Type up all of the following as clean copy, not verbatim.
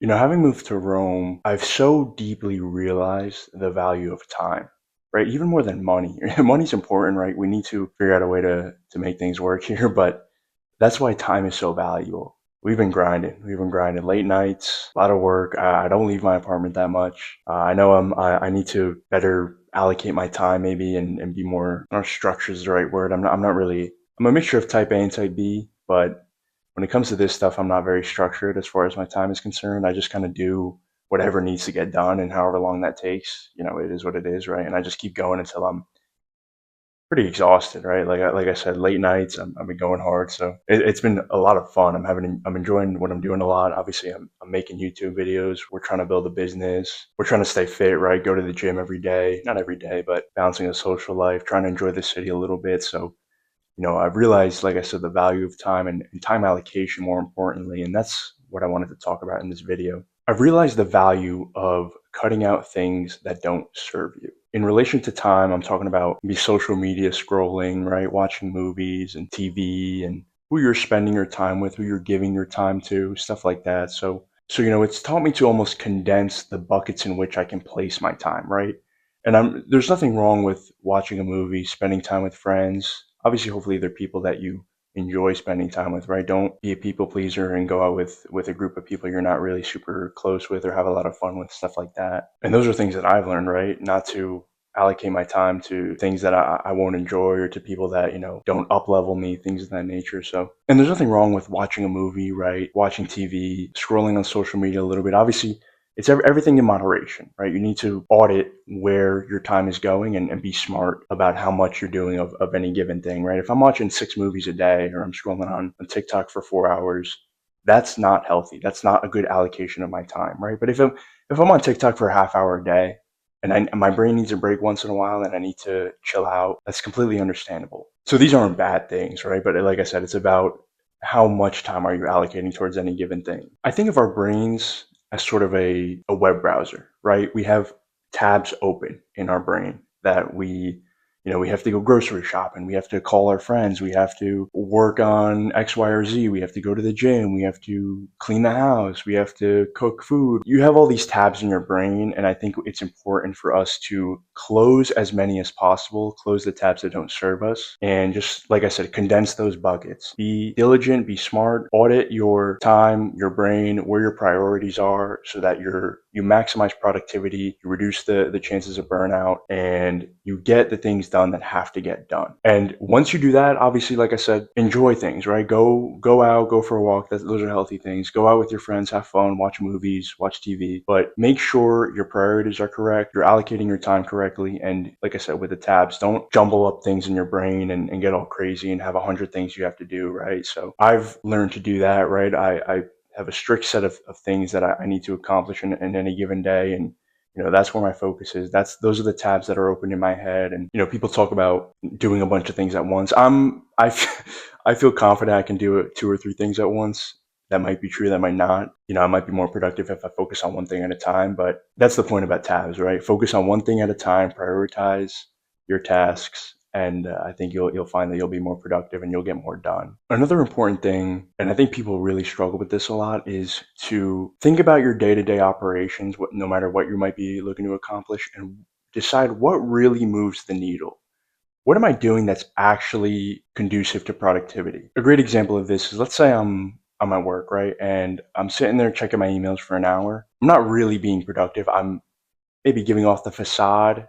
Having moved to Rome, I've so deeply realized the value of time, right? Even more than money. Money's important, right? We need to figure out a way to make things work here, but that's why time is so valuable. We've been grinding. We've been grinding late nights, a lot of work. I don't leave my apartment that much. I know I need to better allocate my time maybe and be more, I don't know if structure is the right word. I'm not really, I'm a mixture of type A and type B, but when it comes to this stuff, I'm not very structured as far as my time is concerned. I just kind of do whatever needs to get done and however long that takes, it is what it is, right? And I just keep going until I'm pretty exhausted, right? Like I said, late nights. I've been going hard, so it's been a lot of fun. I'm enjoying what I'm doing a lot. Obviously, I'm making YouTube videos. We're trying to build a business. We're trying to stay fit, right? Go to the gym every day, not every day, but balancing a social life, trying to enjoy the city a little bit. So I've realized, like I said, the value of time and time allocation more importantly, and that's what I wanted to talk about in this video. I've realized the value of cutting out things that don't serve you. In relation to time, I'm talking about maybe social media scrolling, right? Watching movies and TV and who you're spending your time with, who you're giving your time to, stuff like that. So it's taught me to almost condense the buckets in which I can place my time, right? And there's nothing wrong with watching a movie, spending time with friends. Obviously, hopefully, they're people that you enjoy spending time with, right? Don't be a people pleaser and go out with a group of people you're not really super close with or have a lot of fun with, stuff like that. And those are things that I've learned, right? Not to allocate my time to things that I won't enjoy or to people that, don't up level me, things of that nature. So, and there's nothing wrong with watching a movie, right? Watching TV, scrolling on social media a little bit. Obviously, it's everything in moderation, right? You need to audit where your time is going and be smart about how much you're doing of any given thing, right? If I'm watching 6 movies a day or I'm scrolling on TikTok for 4 hours, that's not healthy. That's not a good allocation of my time, right? But if I'm on TikTok for a half hour a day and my brain needs a break once in a while and I need to chill out, that's completely understandable. So these aren't bad things, right? But like I said, it's about how much time are you allocating towards any given thing. I think of our brains as sort of a web browser, right? We have tabs open in our brain that we have to go grocery shopping. We have to call our friends. We have to work on X, Y, or Z. We have to go to the gym. We have to clean the house. We have to cook food. You have all these tabs in your brain, and I think it's important for us to close as many as possible, close the tabs that don't serve us, and just, like I said, condense those buckets. Be diligent, be smart, audit your time, your brain, where your priorities are so that you maximize productivity, you reduce the chances of burnout, and you get the things done that have to get done. And once you do that, obviously, like I said, enjoy things, right? Go out, go for a walk. Those are healthy things. Go out with your friends, have fun, watch movies, watch TV, but make sure your priorities are correct, you're allocating your time correctly. And like I said, with the tabs, don't jumble up things in your brain and get all crazy and have 100 things you have to do, right? So I've learned to do that, right? I have a strict set of things that I need to accomplish in any given day. And that's where my focus is. Those are the tabs that are open in my head. And people talk about doing a bunch of things at once. I feel confident I can do it 2 or 3 things at once. That might be true, that might not. I might be more productive if I focus on one thing at a time, but that's the point about tabs, right? Focus on one thing at a time, prioritize your tasks, and I think you'll find that you'll be more productive and you'll get more done. Another important thing, and I think people really struggle with this a lot, is to think about your day-to-day operations, no matter what you might be looking to accomplish, and decide what really moves the needle. What am I doing that's actually conducive to productivity? A great example of this is, let's say I'm at work, right? And I'm sitting there checking my emails for an hour. I'm not really being productive. I'm maybe giving off the facade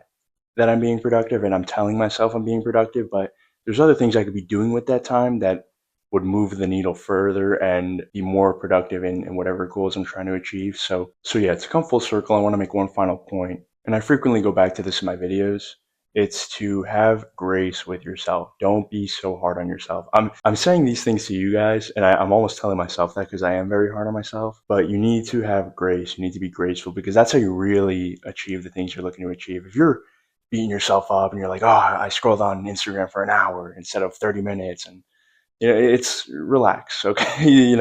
that I'm being productive and I'm telling myself I'm being productive, but there's other things I could be doing with that time that would move the needle further and be more productive in whatever goals I'm trying to achieve. So yeah, to come full circle, I want to make one final point, and I frequently go back to this in my videos. It's to have grace with yourself. Don't be so hard on yourself. I'm saying these things to you guys, and I'm almost telling myself that because I am very hard on myself. But you need to have grace. You need to be graceful because that's how you really achieve the things you're looking to achieve. If you're beating yourself up and you're like, oh, I scrolled on Instagram for an hour instead of 30 minutes, and it's relax, okay?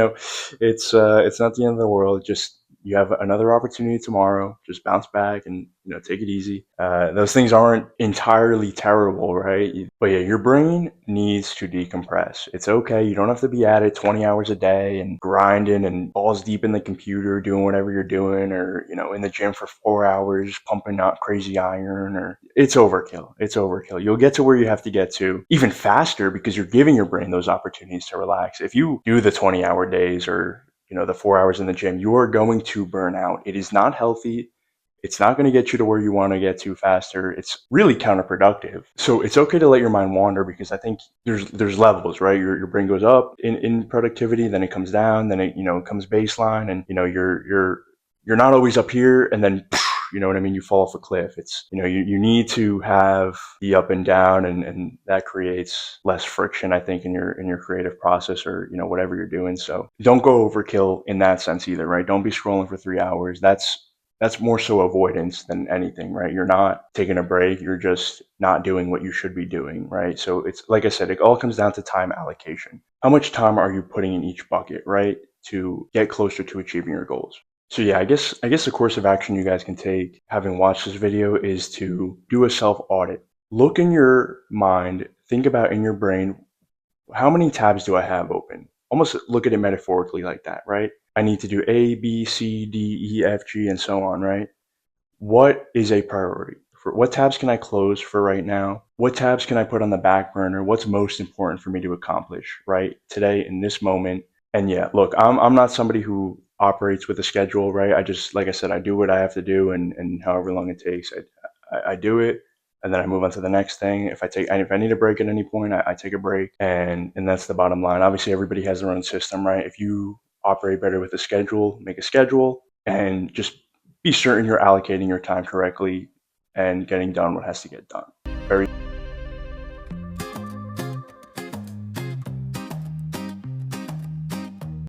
It's not the end of the world. Just you have another opportunity tomorrow. Just bounce back and take it easy. Those things aren't entirely terrible, right? But yeah, your brain needs to decompress. It's okay. You don't have to be at it 20 hours a day and grinding and balls deep in the computer doing whatever you're doing, or in the gym for 4 hours pumping out crazy iron. Or it's overkill. It's overkill. You'll get to where you have to get to even faster because you're giving your brain those opportunities to relax. If you do the 20-hour days, or the 4 hours in the gym, you are going to burn out. It is not healthy. It's not going to get you to where you want to get to faster. It's really counterproductive. So it's okay to let your mind wander, because I think there's levels, right? Your brain goes up in productivity, then it comes down, then it comes baseline, and you're not always up here, and then you know what I mean? You fall off a cliff. It's, you need to have the up and down, and that creates less friction, I think, in your creative process, or, whatever you're doing. So don't go overkill in that sense either, right? Don't be scrolling for 3 hours. That's more so avoidance than anything, right? You're not taking a break. You're just not doing what you should be doing, right? So it's, like I said, it all comes down to time allocation. How much time are you putting in each bucket, right, to get closer to achieving your goals? So yeah, I guess the course of action you guys can take, having watched this video, is to do a self audit. Look in your mind, think about in your brain, how many tabs do I have open? Almost look at it metaphorically like that, right? I need to do A, B, C, D, E, F, G, and so on, right? What is a priority? For what tabs can I close for right now? What tabs can I put on the back burner? What's most important for me to accomplish right today in this moment? And yeah, look, I'm not somebody who operates with a schedule, right? I just, like I said, I do what I have to do, and however long it takes, I do it, and then I move on to the next thing. If I need a break at any point, I take a break, and that's the bottom line. Obviously, everybody has their own system, right? If you operate better with a schedule, make a schedule, and just be certain you're allocating your time correctly and getting done what has to get done. Very